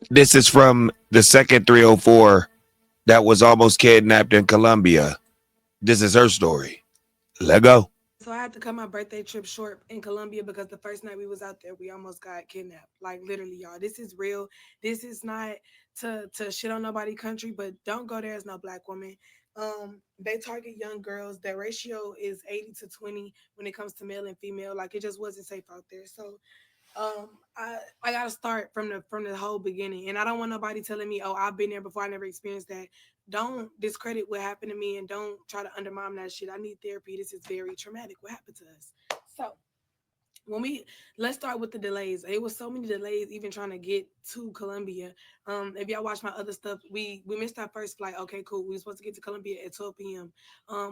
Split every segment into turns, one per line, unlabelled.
This is from the second 304 that was almost kidnapped in Colombia. This is her story. Let go.
So I had to cut my birthday trip short in Colombia because the first night we was out there, we almost got kidnapped. Like literally, y'all. This is real. This is not to shit on nobody country, but don't go there as no black woman. They target young girls. Their ratio is 80 to 20 when it comes to male and female. Like it just wasn't safe out there. So I gotta start from the whole beginning, and I don't want nobody telling me, "Oh, I've been there before. I never experienced that." Don't discredit what happened to me, and don't try to undermine that shit. I need therapy. This is very traumatic. What happened to us? So when we let's start with the delays. It was so many delays even trying to get to Colombia. If y'all watch my other stuff, we missed our first flight. Okay, cool. We were supposed to get to Colombia at 12 p.m.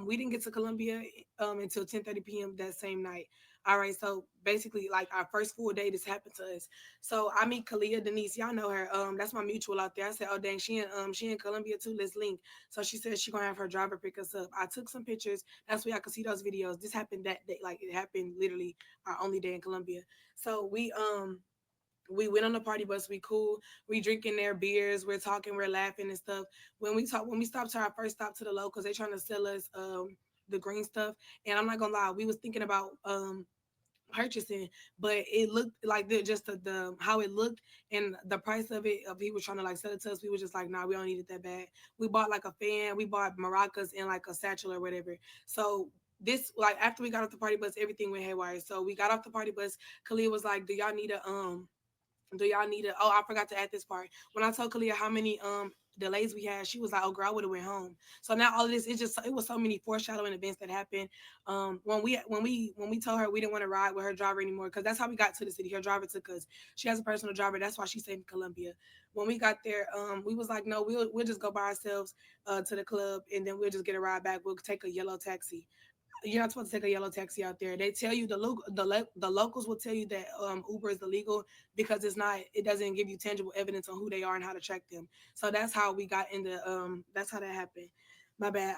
We didn't get to Colombia until 10:30 p.m. that same night. All right, so basically, like our first full day, this happened to us. So I meet Kalia Denise, y'all know her. That's my mutual out there. I said, oh dang, she in Colombia too. Let's link. So she said she gonna have her driver pick us up. I took some pictures. That's where I could see those videos. This happened that day, like it happened literally our only day in Colombia. So we went on the party bus. We cool. We drinking their beers. We're talking. We're laughing and stuff. When we stopped to our first stop to the locals, they trying to sell us the green stuff. And I'm not gonna lie, we was thinking about purchasing, but it looked like just the how it looked and the price of it. Of he was trying to like sell it to us. We were just like, nah, we don't need it that bad. We bought like a fan. We bought maracas and like a satchel or whatever. So this like after we got off the party bus, everything went haywire. So we got off the party bus. Khalil was like, do y'all need a? Oh, I forgot to add this part. When I told Kalia how many delays we had, she was like, "Oh, girl, I would have went home." So now all of this, it was so many foreshadowing events that happened. When we told her we didn't want to ride with her driver anymore because that's how we got to the city. Her driver took us. She has a personal driver. That's why she stayed in Colombia. When we got there, we was like, "No, we'll just go by ourselves to the club and then we'll just get a ride back. We'll take a yellow taxi." You're not supposed to take a yellow taxi out there. They tell you the locals will tell you that Uber is illegal because it doesn't give you tangible evidence on who they are and how to track them. So that's how we got into that's how that happened. My bad.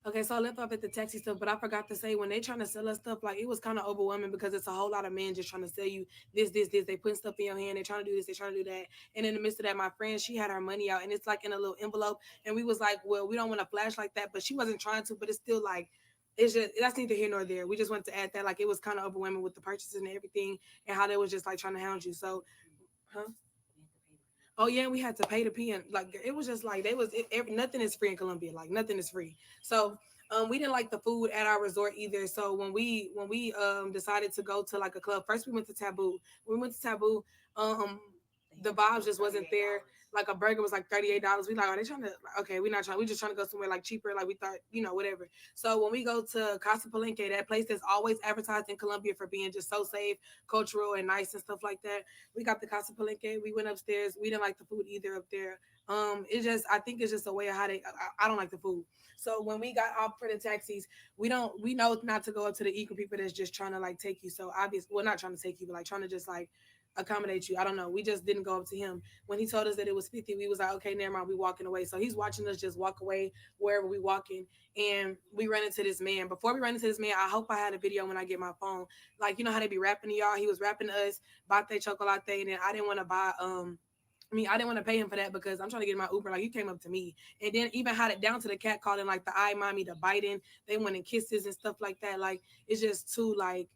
Okay, so I left off at the taxi stuff, but I forgot to say when they trying to sell us stuff, like it was kind of overwhelming because it's a whole lot of men just trying to sell you this. They putting stuff in your hand. They trying to do this. They trying to do that. And in the midst of that, my friend, she had her money out, and it's like in a little envelope. And we was like, well, we don't want to flash like that, but she wasn't trying to. But it's still like it's just that's neither here nor there. We just wanted to add that like it was kind of overwhelming with the purchases and everything, and how they was just like trying to hound you. So, huh? Oh yeah, we had to pay to pee, and like it was just like nothing is free in Colombia. Like nothing is free. So we didn't like the food at our resort either. So when we decided to go to like a club, first we went to Taboo. When we went to Taboo, um the vibes just wasn't there. Like a burger was like $38. We like, are they trying to? Okay, we're not trying. We just trying to go somewhere like cheaper. Like we thought, whatever. So when we go to Casa Palenque, that place that's always advertised in Colombia for being just so safe, cultural, and nice and stuff like that, we got the Casa Palenque. We went upstairs. We didn't like the food either up there. I think it's just a way of how they. I don't like the food. So when we got off for the taxis, we know not to go up to the equal people that's just trying to like take you. So obvious, well, not trying to take you, but like trying to just like accommodate you. I don't know. We just didn't go up to him. When he told us that it was 50, we was like, okay, never mind, we walking away. So he's watching us just walk away wherever we walking. And we ran into this man. Before we ran into this man, I hope I had a video when I get my phone. Like, you know how they be rapping to y'all? He was rapping to us, bate chocolate, and then I didn't want to buy I didn't want to pay him for that because I'm trying to get my Uber. Like, you came up to me. And then even had it down to the cat calling, like, the eye mommy, the biting. They went in kisses and stuff like that. Like, it's just too, like,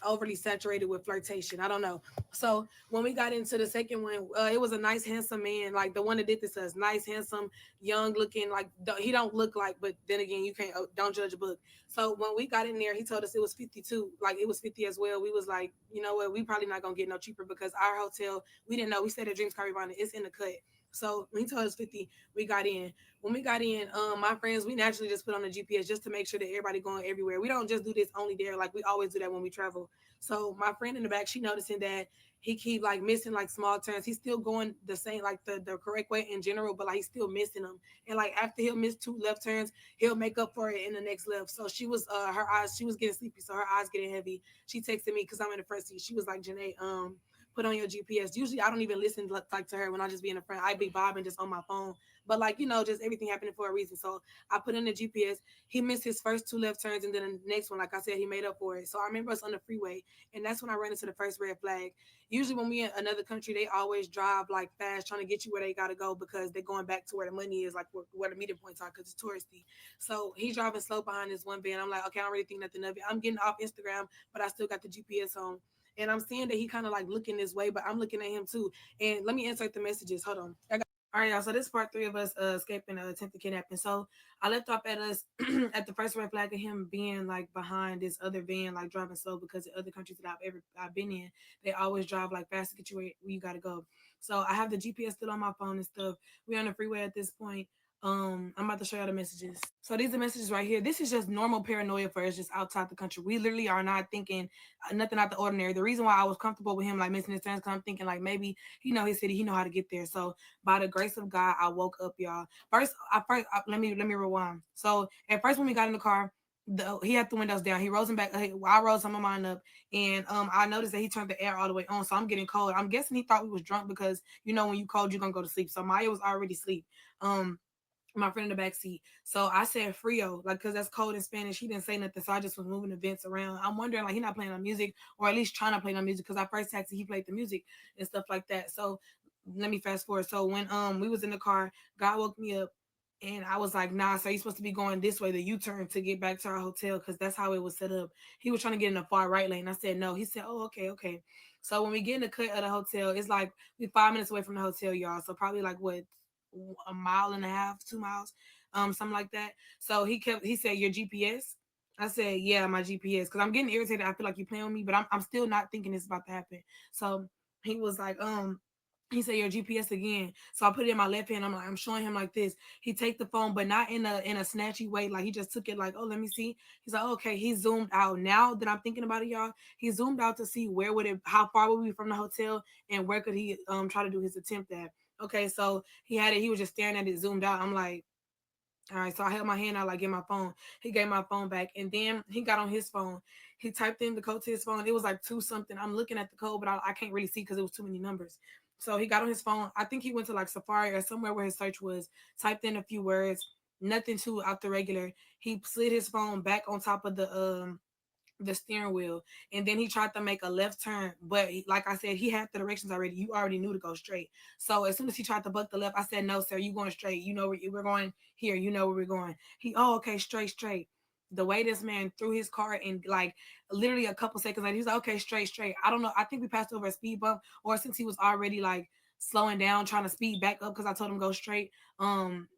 overly saturated with flirtation. I don't know. So when we got into the second one, it was a nice, handsome man, like the one that did this to us. Nice, handsome, young looking. Like he don't look like, but then again, you can't don't judge a book. So when we got in there, he told us it was 52. Like it was 50 as well. We was like, you know what? We probably not gonna get no cheaper because our hotel, we didn't know. We stayed at Dreams Caribana. It's in the cut. So when he told us 50, we got in. When we got in, my friends, we naturally just put on the GPS just to make sure that everybody going everywhere. We don't just do this only there. Like we always do that when we travel. So my friend in the back, she noticing that he keep like missing like small turns. He's still going the same like the correct way in general, but like he's still missing them. And like after he'll miss two left turns, he'll make up for it in the next left. So she was she was getting sleepy, so her eyes getting heavy. She texted me because I'm in the front seat. She was like, Janae, put on your GPS. Usually I don't even listen like to her when I just be in the front. I be bobbing just on my phone. But like, just everything happening for a reason. So I put in the GPS. He missed his first two left turns, and then the next one, like I said, he made up for it. So I remember us on the freeway, and that's when I ran into the first red flag. Usually when we in another country, they always drive like fast, trying to get you where they gotta go because they're going back to where the money is, like where the meeting points are, because it's touristy. So he's driving slow behind this one van. I'm like, okay, I don't really think nothing of it. I'm getting off Instagram, but I still got the GPS on. And I'm seeing that he kind of like looking this way, but I'm looking at him too. And let me insert the messages. Hold on. All right, y'all. So this is part three of us escaping attempted kidnapping. So I left off at us at the first red flag of him being like behind this other van, like driving slow, because the other countries that I've been in, they always drive like fast to get you where you gotta go. So I have the GPS still on my phone and stuff. We're on the freeway at this point. I'm about to show y'all the messages. So these are messages right here. This is just normal paranoia for us just outside the country. We literally are not thinking nothing out the ordinary. The reason why I was comfortable with him like missing his turns, because I'm thinking like maybe he know his city, he know how to get there. So by the grace of God, I woke up, y'all. Let me rewind. So at first when we got in the car, he had the windows down. He rose them back. I rose some of mine up, and I noticed that he turned the air all the way on. So I'm getting cold. I'm guessing he thought we was drunk because when you cold, you're gonna go to sleep. So Maya was already asleep. My friend in the back seat. So I said Frio, like, because that's cold in Spanish. He didn't say nothing. So I just was moving the vents around. I'm wondering, like, he not playing on music, or at least trying to play on music, because our first taxi, he played the music and stuff like that. So let me fast forward. So when we was in the car, God woke me up, and I was like, nah, so you're supposed to be going this way, the U-turn, to get back to our hotel, because that's how it was set up. He was trying to get in the far right lane. I said no. He said, oh, okay, okay. So when we get in the cut of the hotel, it's like we 5 minutes away from the hotel, y'all. So probably like what, a mile and a half, 2 miles, something like that. So he said, your GPS? I said, yeah, my GPS. Because I'm getting irritated. I feel like you're playing with me, but I'm still not thinking it's about to happen. So he was like, he said, your GPS again. So I put it in my left hand. I'm showing him like this. He take the phone, but not in a snatchy way. Like he just took it like, oh, let me see. He's like, okay. He zoomed out. Now that I'm thinking about it, y'all, he zoomed out to see how far would we be from the hotel, and where could he try to do his attempt at. Okay, so he was just staring at it, zoomed out. I'm like, all right, so I held my hand out, like, get my phone. He gave my phone back, and then he got on his phone. He typed in the code to his phone. It was like two something. I'm looking at the code, but I can't really see because it was too many numbers. So he got on his phone. I think he went to like Safari or somewhere where his search was, typed in a few words, nothing too out the regular. He slid his phone back on top of the steering wheel, and then he tried to make a left turn, but like I said, he had the directions already. You already knew to go straight. So as soon as he tried to buck the left, I said, no sir, you going straight. You know where we're going here. You know where we're going. Oh, okay, straight, straight. The way this man threw his car, and like literally a couple seconds later, he's like, okay, straight, straight. I don't know, I think we passed over a speed bump, or since he was already like slowing down, trying to speed back up, because I told him go straight.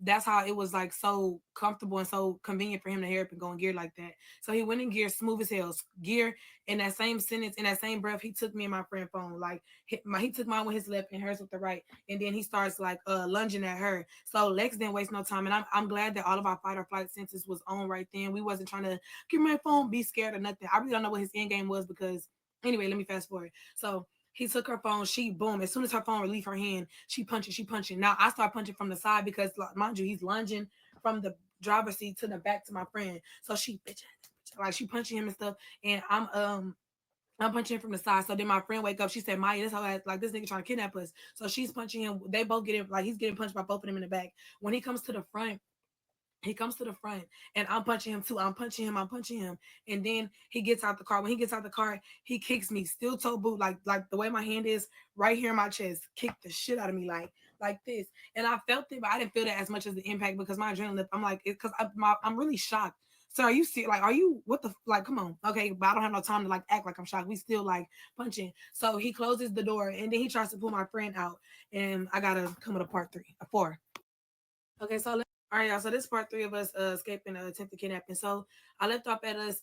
That's how it was like so comfortable and so convenient for him to hurry up and go in gear like that. So he went in gear, smooth as hell, gear. In that same sentence, in that same breath, he took me and my friend phone. Like he took mine with his left and hers with the right, and then he starts like lunging at her. So Lex didn't waste no time, and I'm glad that all of our fight or flight senses was on right then. We wasn't trying to give me my phone, be scared or nothing. I really don't know what his end game was, because anyway, let me fast forward. So he took her phone. She boom. As soon as her phone relieved her hand, she punching. She punching. Now I start punching from the side because, mind you, he's lunging from the driver's seat to the back to my friend. So she bitch, like she punching him and stuff, and I'm punching him from the side. So then my friend wake up. She said, Maya, this how like this nigga trying to kidnap us. So she's punching him. They both get him, like he's getting punched by both of them in the back. When he comes to the front, and I'm punching him too. I'm punching him. I'm punching him. And then he gets out the car. When he gets out the car, he kicks me, steel toe boot, like the way my hand is right here in my chest, kicked the shit out of me like this. And I felt it, but I didn't feel that as much as the impact, because my adrenaline. I'm like, because I'm really shocked. So are you see, like, are you, what the, like, come on. Okay, but I don't have no time to like act like I'm shocked. We still like punching. So he closes the door, and then he tries to pull my friend out, and I gotta come with a part three, a four. Okay, so all right, y'all. So this is part three of us escaping attempted kidnapping. So I left off at us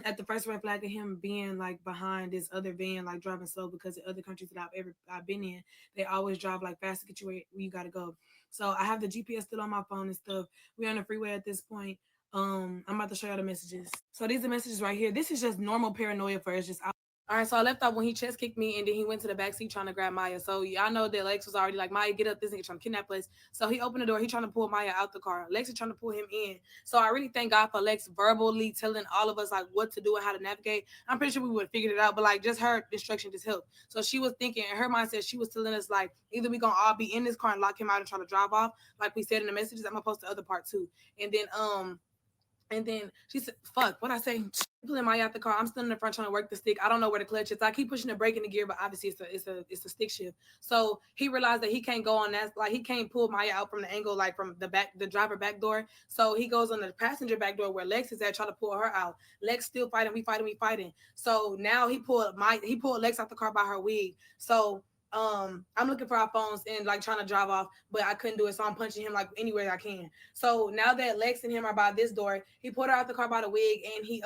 at the first red flag of him being like behind this other van, like driving slow, because the other countries that I've been in, they always drive like fast to get you where you gotta go. So I have the GPS still on my phone and stuff. We're on the freeway at this point. I'm about to show y'all the messages. So these are messages right here. This is just normal paranoia for us, just out. All right, so I left off when he chest kicked me, and then he went to the back seat trying to grab Maya. So y'all know that Lex was already like, Maya, get up, this nigga trying to kidnap us. So he opened the door, he trying to pull Maya out the car. Lex is trying to pull him in. So I really thank God for Lex verbally telling all of us like what to do and how to navigate. I'm pretty sure we would have figured it out, but like just her instruction just helped. So she was thinking in her mindset, she was telling us like either we gonna all be in this car and lock him out and try to drive off, like we said in the messages. I'm gonna post the other part too. And then she said, fuck, what I say? Pulling Maya out the car. I'm still in the front trying to work the stick. I don't know where the clutch is. I keep pushing the brake in the gear, but obviously it's a stick shift. So he realized that he can't go on that, like he can't pull Maya out from the angle, like from the driver back door. So he goes on the passenger back door where Lex is at, trying to pull her out. Lex still fighting, we fighting. So now he pulled Lex out the car by her wig. So I'm looking for our phones and like trying to drive off, but I couldn't do it. So I'm punching him like anywhere I can. So now that Lex and him are by this door, he pulled her out the car by the wig, and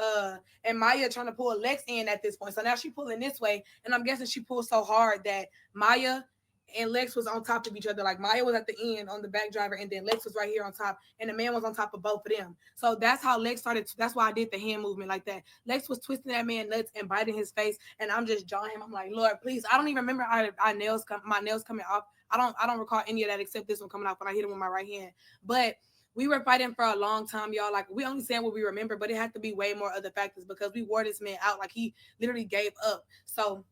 and Maya trying to pull Lex in at this point. So now she pulling this way, and I'm guessing she pulled so hard that Maya and Lex was on top of each other. Like Maya was at the end on the back driver, and then Lex was right here on top, and the man was on top of both of them. So that's how Lex started. That's why I did the hand movement like that. Lex was twisting that man nuts and biting his face, and I'm just jawing him. I'm like, Lord, please. I don't even remember my nails coming off. I don't recall any of that except this one coming off when I hit him with my right hand. But we were fighting for a long time, y'all. Like we only saying what we remember, but it had to be way more other factors because we wore this man out. Like he literally gave up. So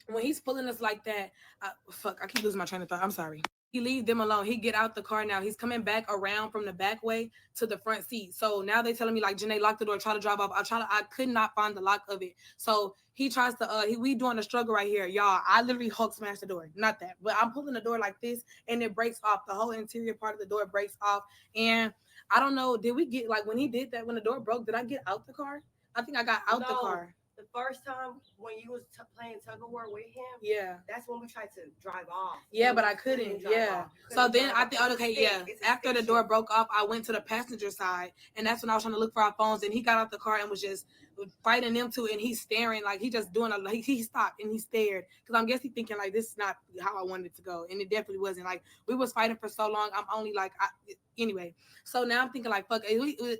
when he's pulling us like that, I keep losing my train of thought. I'm sorry. He leave them alone. He get out the car now. He's coming back around from the back way to the front seat. So now they telling me like Janae lock the door, try to drive off. I could not find the lock of it. So he tries to we doing a struggle right here, y'all. I literally Hulk smashed the door. Not that, but I'm pulling the door like this, and it breaks off. The whole interior part of the door breaks off, and I don't know. Did we get like when he did that when the door broke? Did I get out the car? I think I got out the car.
The first time when you was playing tug of war with him,
yeah,
that's when we tried to drive off.
Yeah, but I couldn't. Yeah. So then I think, okay, yeah. After the door broke off, I went to the passenger side, and that's when I was trying to look for our phones. And he got out the car and was just fighting them two, and he's staring like he just doing a. He stopped and he stared because I'm guessing thinking like this is not how I wanted it to go, and it definitely wasn't. Like we was fighting for so long. I'm only like anyway. So now I'm thinking like fuck,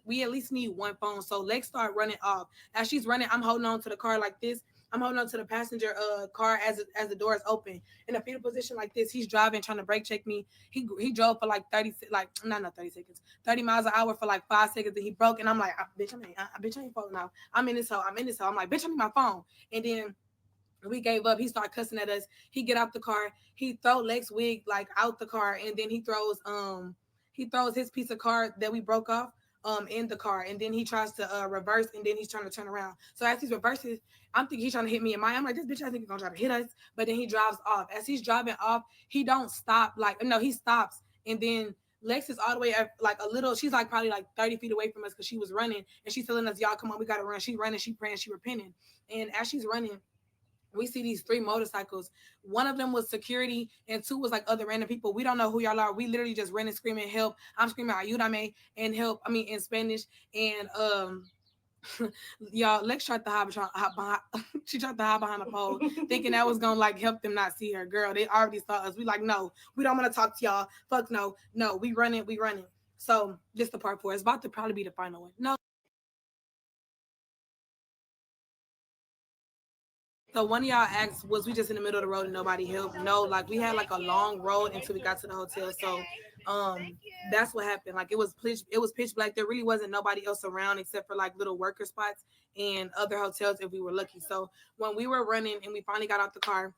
we at least need one phone. So Lex start running off. As she's running, I'm holding on to the car like this. I'm holding on to the passenger car as the door is open in a fetal position like this. He's driving, trying to brake check me. He drove for like 30 seconds, 30 miles an hour for like 5 seconds, and he broke. And I'm like, bitch, I ain't falling out. I'm in this hole. I'm like, bitch, I need my phone. And then we gave up. He started cussing at us. He get out the car. He throw Lex wig like out the car, and then he throws his piece of car that we broke off in the car, and then he tries to reverse, and then he's trying to turn around. So as he's reverses, I'm thinking he's trying to hit me and Maya. I'm like, this bitch I think he's gonna try to hit us, but then he drives off. As he's driving off, he don't stop. Like no, he stops, and then Lex is all the way at, like a little. She's like probably like 30 feet away from us because she was running, and she's telling us, y'all come on, we gotta run. She running, she praying, she repenting, and as she's running, we see these 3 motorcycles. One of them was security, and 2 was like other random people. We don't know who y'all are. We literally just ran and screaming help. I'm screaming ayúdame and help. I mean in Spanish. And y'all, Lex tried to hide behind she tried to hide behind a pole, thinking that was gonna like help them not see her. Girl, they already saw us. We like, no, we don't want to talk to y'all. Fuck no, we running. So this the part 4. It's about to probably be the final one. No. So one of y'all asked, was we just in the middle of the road and nobody helped? No, like we had like a long road until we got to the hotel. So that's what happened. Like it was pitch black. There really wasn't nobody else around except for like little worker spots and other hotels if we were lucky. So when we were running and we finally got out the car,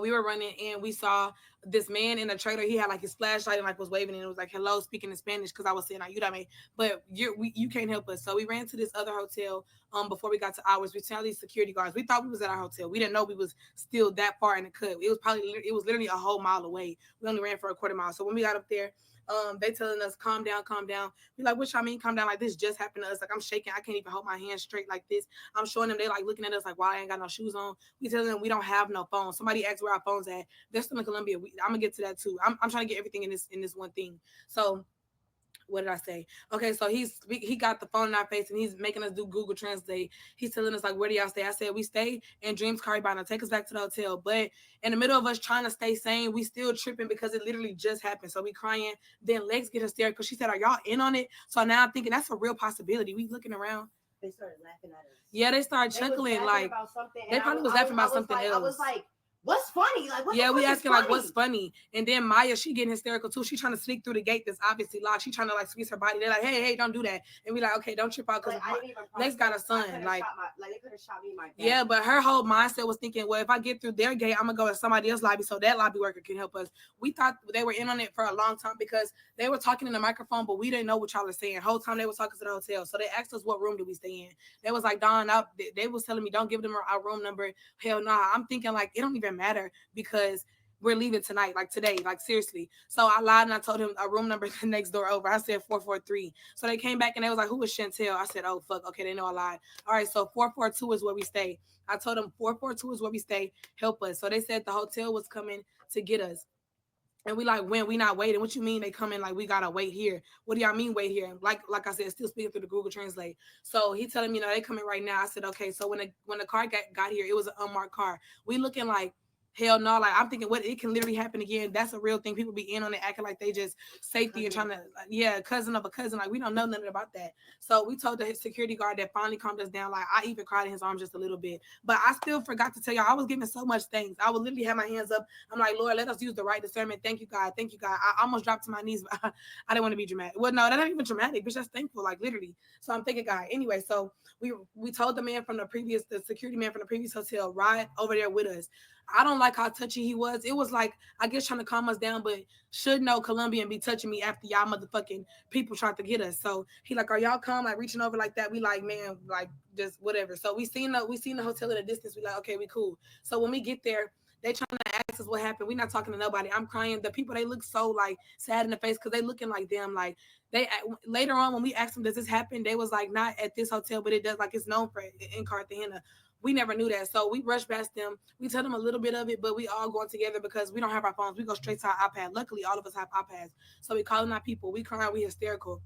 we were running and we saw this man in a trailer. He had like his flashlight and like was waving, and it was like hello, speaking in Spanish because I was saying ayúdame, but you can't help us. So we ran to this other hotel before we got to ours. We saw these security guards. We thought we was at our hotel. We didn't know we was still that far in the cut. It was literally a whole mile away. We only ran for a quarter mile. So when we got up there, they telling us calm down. We like, what y'all mean calm down? Like this just happened to us. Like I'm shaking. I can't even hold my hands straight like this. I'm showing them. They like looking at us like, why I ain't got no shoes on. We telling them we don't have no phone. Somebody asked where our phones at. They're still in Colombia. I'm gonna get to that too. I'm trying to get everything in this one thing. So what did I say? Okay, so he got the phone in our face and he's making us do Google Translate. He's telling us like, where do y'all stay? I said we stay in Dreams Caribana. Take us back to the hotel. But in the middle of us trying to stay sane, we still tripping because it literally just happened. So we crying. Then Lex get hysterical because she said, "Are y'all in on it?" So now I'm thinking that's a real possibility. We looking around.
They started laughing at us.
Yeah, they started
They was
chuckling
laughing
like
about something.
they
and
probably was
I
laughing about
was
something
like,
else.
I was like, what's funny? Like, what
yeah,
the
we
fuck
asking
is
like what's
funny?
funny, and then Maya, she getting hysterical too. She trying to sneak through the gate that's obviously locked. She trying to like squeeze her body. They're like, hey, don't do that. And we like, okay, don't trip out because
Like, I didn't even
Lex got a
process. I
son.
coulda
Like,
shot they could have shot me in my back.
yeah, but her whole mindset was thinking, well, if I get through their gate, I'm gonna go to somebody else's lobby so that lobby worker can help us. We thought they were in on it for a long time because they were talking in the microphone, but we didn't know what y'all were saying. Whole time they were talking to the hotel, so they asked us what room do we stay in. They was like, Don, they was telling me don't give them our room number. Hell nah. I'm thinking like it don't even matter because we're leaving tonight, like today, like seriously. So I lied and I told him a room number the next door over. I said 443. So they came back and they was like, who is Chantel? I said, oh fuck, okay, they know I lied. All right, so 442 is where we stay. I told them 442 is where we stay. Help us. So they said the hotel was coming to get us. And we like, when we not waiting? What you mean they coming? Like we gotta wait here? What do y'all mean wait here? Like I said, still speaking through the Google Translate. So he telling me, they coming right now. I said, okay. So when the car got here, it was an unmarked car. We looking like hell no. Like I'm thinking, what it can literally happen again. That's a real thing. People be in on it, acting like they just safety and trying to, cousin of a cousin. Like we don't know nothing about that. So we told the security guard that finally calmed us down. Like I even cried in his arms just a little bit. But I still forgot to tell y'all, I was giving so much thanks. I would literally have my hands up. I'm like, Lord, let us use the right discernment. Thank you, God. Thank you, God. I almost dropped to my knees, but I didn't want to be dramatic. Well, no, that's not even dramatic, bitch. That's thankful, like literally. So I'm thanking God. Anyway, so we told the security man from the previous hotel, ride over there with us. I don't like how touchy he was. It was like, I guess trying to calm us down, but should know Colombian be touching me after y'all motherfucking people tried to get us. So he like, are y'all calm? Like reaching over like that. We like, man, like just whatever. So we seen the hotel in the distance. We like, okay, we cool. So when we get there, they trying to ask us what happened. We not talking to nobody. I'm crying. The people, they look so like sad in the face because they looking like them. Like they later on when we asked them, does this happen? They was like, not at this hotel, but it does. Like it's known for in Cartagena. We never knew that. So we rushed past them. We told them a little bit of it, but we all going together because we don't have our phones. We go straight to our iPad. Luckily, all of us have iPads. So we calling our people. We crying. We hysterical.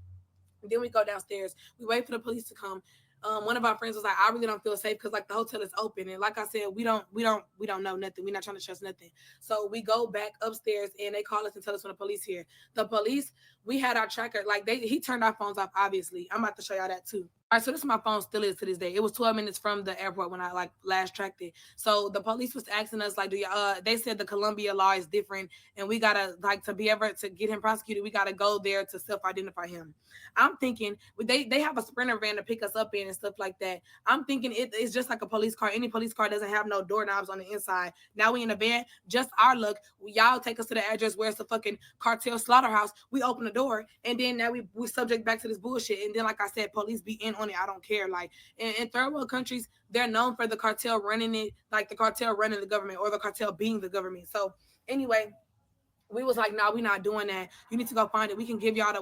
Then we go downstairs. We wait for the police to come. One of our friends was like, I really don't feel safe because like the hotel is open. And like I said, we don't know nothing. We're not trying to trust nothing. So we go back upstairs and they call us and tell us when the police here. The police, we had our tracker, like he turned our phones off, obviously. I'm about to show y'all that too. All right, so this is my phone still is to this day. It was 12 minutes from the airport when I like last tracked it. So the police was asking us like, do y'all? They said the Colombia law is different, and we gotta like to be able to get him prosecuted. We gotta go there to self-identify him. I'm thinking they have a Sprinter van to pick us up in and stuff like that. I'm thinking it's just like a police car. Any police car doesn't have no doorknobs on the inside. Now we in a van. Just our luck. Y'all take us to the address where it's the fucking cartel slaughterhouse. We open the door, and then now we subject back to this bullshit. And then like I said, police be in on it. I don't care. Like in third world countries, they're known for the cartel running it, like the cartel running the government or the cartel being the government. So anyway, we was like, nah, we not doing that. You need to go find it. We can give y'all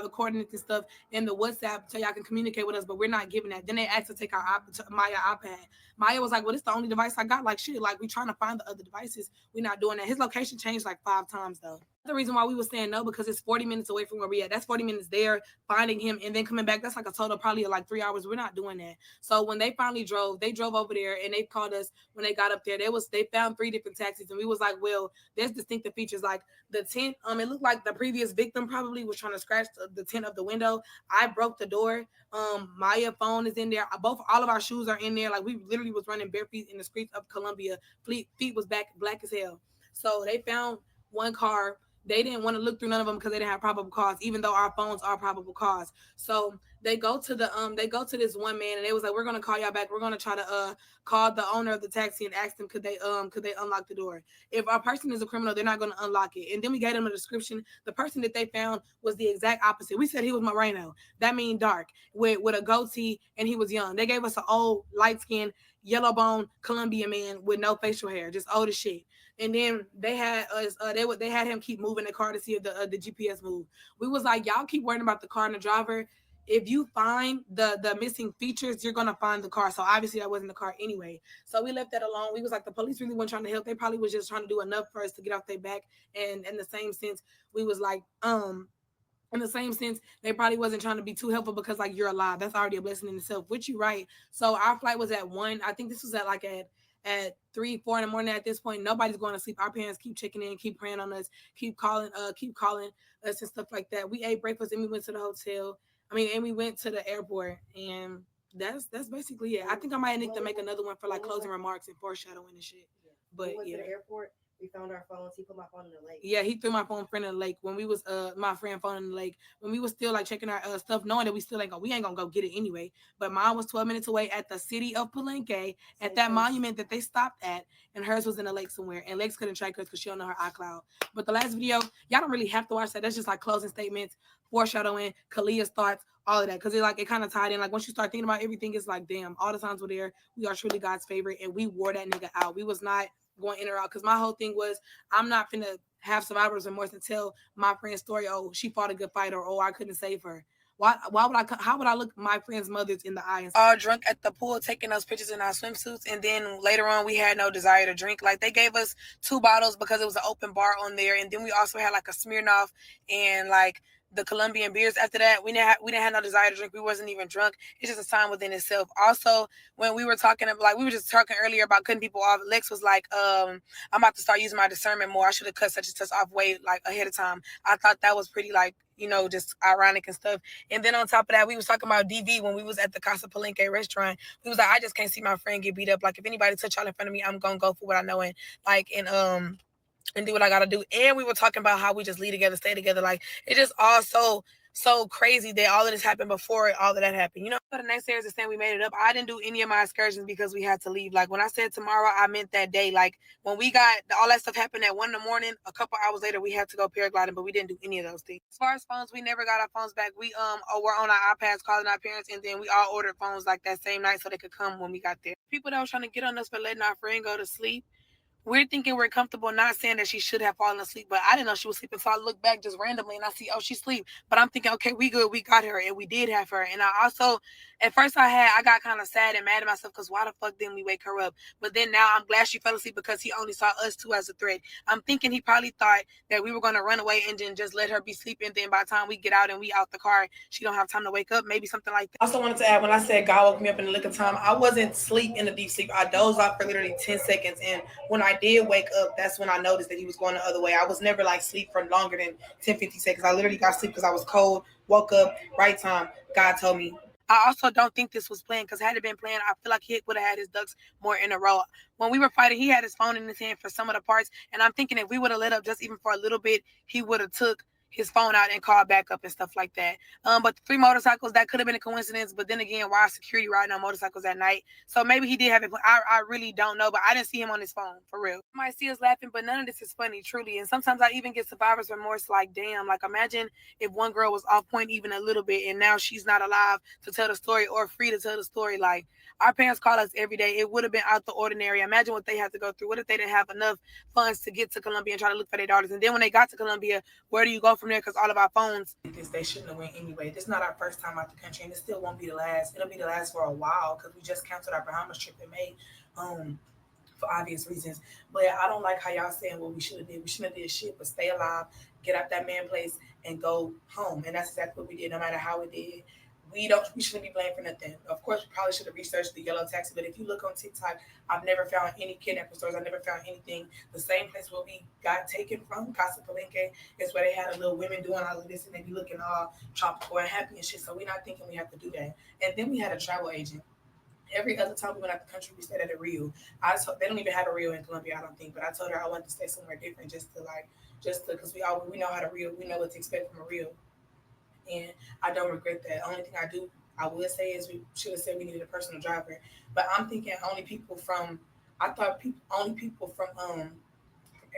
the coordinates and stuff in the WhatsApp so y'all can communicate with us, but we're not giving that. Then they asked to take our Maya iPad. Maya was like, well, it's the only device I got. Like shit, like we trying to find the other devices. We're not doing that. His location changed like 5 times though. The reason why we were saying no because it's 40 minutes away from where we at. That's 40 minutes there, finding him and then coming back. That's like a total probably like 3 hours. We're not doing that. So when they finally drove, they drove over there and they called us when they got up there. They found 3 different taxis and we was like, well, there's distinctive features like the tent. It looked like the previous victim probably was trying to scratch the tent of the window. I broke the door. Maya phone is in there. All of our shoes are in there. Like we literally was running bare feet in the streets of Colombia. Feet was black as hell. So they found one car. They didn't want to look through none of them because they didn't have probable cause, even though our phones are probable cause. So they go to this one man and they was like, we're gonna call y'all back. We're gonna try to call the owner of the taxi and ask them could they unlock the door. If our person is a criminal, they're not gonna unlock it. And then we gave them a description. The person that they found was the exact opposite. We said he was Moreno. That means dark with a goatee and he was young. They gave us an old light skinned yellow bone Colombian man with no facial hair, just old as shit. And then they had us. They had him keep moving the car to see if the GPS moved. We was like, y'all keep worrying about the car and the driver. If you find the missing features, you're gonna find the car. So obviously that wasn't the car anyway. So we left that alone. We was like, the police really weren't trying to help. They probably was just trying to do enough for us to get off their back. And in the same sense, we was like, in the same sense, they probably wasn't trying to be too helpful because like you're alive. That's already a blessing in itself, which you right. So our flight was at 1. I think this was at 3, 4 in the morning. At this point, nobody's going to sleep. Our parents keep checking in, keep praying on us, keep calling us and stuff like that. We ate breakfast and we went to the hotel. And we went to the airport and That's basically it. I think I might need to make another one for like closing remarks and foreshadowing and shit.
But
But
we went
yeah.
to the airport. We found our phones. He put my phone in the lake.
Yeah, he threw my phone friend in the lake when we was my friend phone in the lake when we was still like checking our stuff, knowing that we ain't gonna go get it anyway. But mine was 12 minutes away at the city of Palenque at that monument that they stopped at, and hers was in the lake somewhere. And Lex couldn't track hers because she don't know her iCloud. But the last video, y'all don't really have to watch that. That's just like closing statements, foreshadowing, Kalia's thoughts, all of that, because it kind of tied in. Like once you start thinking about everything, it's like damn, all the times we're there, we are truly God's favorite, and we wore that nigga out. We was not going in or out because my whole thing was I'm not finna have survivor's remorse and tell my friend's story. Oh, she fought a good fight, or oh, I couldn't save her. Why would I? How would I look my friend's mothers in the eye and all drunk at the pool, taking those pictures in our swimsuits, and then later on we had no desire to drink. Like they gave us 2 bottles because it was an open bar on there, and then we also had like a Smirnoff and like the Colombian beers. After that, we didn't have no desire to drink. We wasn't even drunk. It's just a sign within itself. Also, when we were talking like we were just talking earlier about cutting people off, Lex was like, I'm about to start using my discernment more. I should have cut such and such off way like ahead of time. I thought that was pretty like, just ironic and stuff. And then on top of that, we was talking about DV when we was at the Casa Palenque restaurant. We was like, I just can't see my friend get beat up. Like if anybody touch y'all in front of me, I'm gonna go for what I know and do what I gotta do. And we were talking about how we just lead together, stay together. Like it just all so crazy that all of this happened before all of that happened. But the next day is saying we made it up. I didn't do any of my excursions because we had to leave. Like when I said tomorrow, I meant that day. Like when we got all that stuff happened at 1 a.m, a couple hours later we had to go paragliding, but we didn't do any of those things. As far as phones, we never got our phones back. We were on our iPads calling our parents, and then we all ordered phones like that same night so they could come when we got there. People that was trying to get on us for letting our friend go to sleep, we're thinking we're comfortable, not saying that she should have fallen asleep, but I didn't know she was sleeping. So I look back just randomly and I see, oh, she's asleep. But I'm thinking, okay, we good. We got her and we did have her. And I also, at first I got kind of sad and mad at myself because why the fuck didn't we wake her up? But then now I'm glad she fell asleep because he only saw us two as a threat. I'm thinking he probably thought that we were going to run away and then just let her be sleeping. Then by the time we get out and we out the car, she don't have time to wake up. Maybe something like that. I also wanted to add, when I said God woke me up in the lick of time, I wasn't asleep in a deep sleep. I dozed off for literally 10 seconds. And when I did wake up, that's when I noticed that he was going the other way. I was never like sleep for longer than 10-50 seconds. I literally got sleep because I was cold, woke up, right time. God told me. I also don't think this was planned because had it been planned, I feel like he would have had his ducks more in a row. When we were fighting, he had his phone in his hand for some of the parts. And I'm thinking if we would have let up just even for a little bit, he would have took his phone out and called back up and stuff like that. But the 3 motorcycles, that could have been a coincidence. But then again, why security riding on motorcycles at night? So maybe he did have it. I really don't know, but I didn't see him on his phone, for real. You might see us laughing, but none of this is funny, truly. And sometimes I even get survivor's remorse, like, damn, like imagine if one girl was off point even a little bit and now she's not alive to tell the story or free to tell the story. Like, our parents call us every day. It would have been out the ordinary. Imagine what they had to go through. What if they didn't have enough funds to get to Colombia and try to look for their daughters? And then when they got to Colombia, where do you go from there? Because all of our phones. They shouldn't have went anyway. This is not our first time out the country, and it still won't be the last. It'll be the last for a while because we just canceled our Bahamas trip in May, for obvious reasons. But I don't like how y'all saying what we should have did. We shouldn't have did shit, but stay alive, get out that man place, and go home. And that's exactly what we did. No matter how it did. We shouldn't be blamed for nothing. Of course, we probably should have researched the yellow taxi, but if you look on TikTok, I've never found any kidnapping stories. I never found anything. The same place where we got taken from, Casa Palenque, is where they had a little women doing all of this and they be looking all tropical and happy and shit. So we're not thinking we have to do that. And then we had a travel agent. Every other time we went out the country, we stayed at a Rio. They don't even have a Rio in Colombia, I don't think. But I told her I wanted to stay somewhere different, just to because we know how to Rio. We know what to expect from a Rio. And I don't regret that. Only thing I would say is we should have said we needed a personal driver. But I'm thinking only people from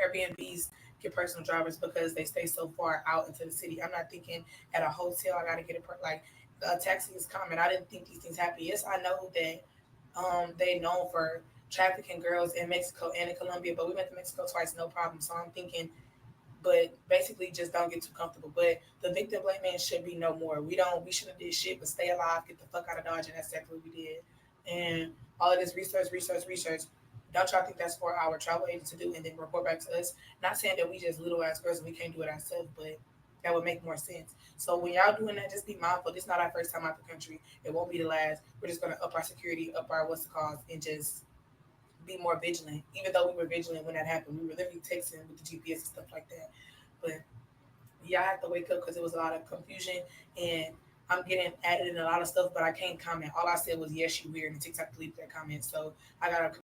Airbnbs get personal drivers because they stay so far out into the city. I'm not thinking at a hotel I gotta get a taxi is common. I didn't think these things happen. Yes, I know that they known for trafficking girls in Mexico and in Colombia, but we went to Mexico twice, no problem. So I'm thinking, but basically just don't get too comfortable. But the victim blaming should be no more. We shouldn't have did shit, but stay alive, get the fuck out of Dodge, and that's exactly what we did. And all of this research. Don't y'all think that's for our travel agent to do and then report back to us? Not saying that we just little ass girls and we can't do it ourselves, but that would make more sense. So when y'all doing that, just be mindful. This is not our first time out the country. It won't be the last. We're just gonna up our security, up our what's the cause, and just be more vigilant. Even though we were vigilant when that happened, we were literally texting with the GPS and stuff like that. But yeah, I had to wake up because it was a lot of confusion, and
I'm getting added in a lot of stuff, but I can't comment. All I said was yes, you weird, and TikTok deleted that comment. So I gotta